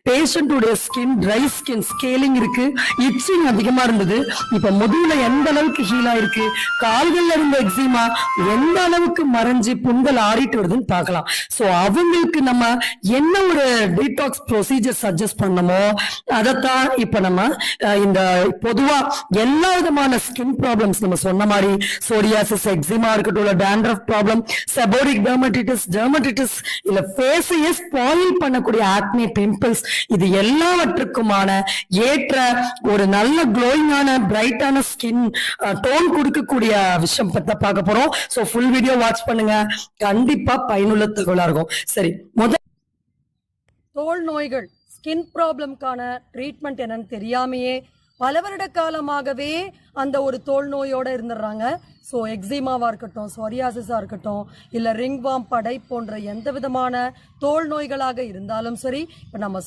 பேஷண்டோட skin dry skin scaling இருக்கு, itching அதிகமா இருந்தது. இப்ப முதுகுல எந்த அளவுக்கு ஹீல் ஆயிருக்கு, கால்கள்ல இருந்த எக்ஸிமா எந்த அளவுக்கு மறைஞ்சு புண்கள் ஆறிட்டு வருதுன்னு பார்க்கலாம். சோ அவங்களுக்கு நம்ம என்ன ஒரு டீடாக்ஸ் ப்ரொசீஜர் சஜஸ்ட் பண்ணமோ அதைத்தான் இப்ப நம்ம இந்த பொதுவா எல்லா விதமான ஸ்கின் ப்ராப்ளம்ஸ் நம்ம சொன்ன மாதிரி சோரியாசிஸ், எக்ஸிமா இருக்கட்டும், டேண்ட்ரஃப் ப்ராப்ளம், செபோரிக் டெர்மட்டிட்டிஸ் இல்ல ஃபேஸையே ஸ்பாயில் பண்ணக்கூடிய ஆக்னே, பிம்பிள்ஸ், இது எல்லாவற்றுக்குமான ஏற்ற ஒரு நல்ல க்ளோயிங்கான பிரைட்டான ஸ்கின் டோன் கொடுக்கக்கூடிய விஷயம் பத்தி பார்க்க போறோம். சோ ஃபுல் வீடியோ வாட்ச் பண்ணுங்க, கண்டிப்பா பயனுள்ள தகவலா இருக்கும். சரி, தோல் நோய்கள் ஸ்கின் ப்ராப்ளம்கான ட்ரீட்மெண்ட் என்னன்னு தெரியாமையே பல வருட காலமாகவே அந்த ஒரு தோல் நோயோட இருந்துடுறாங்க. ஸோ எக்ஸிமாவாக இருக்கட்டும், சொரியாசிஸாக இருக்கட்டும், இல்லை ரிங்வாம், படை போன்ற எந்த விதமான தோல் நோய்களாக இருந்தாலும் சரி, இப்போ நம்ம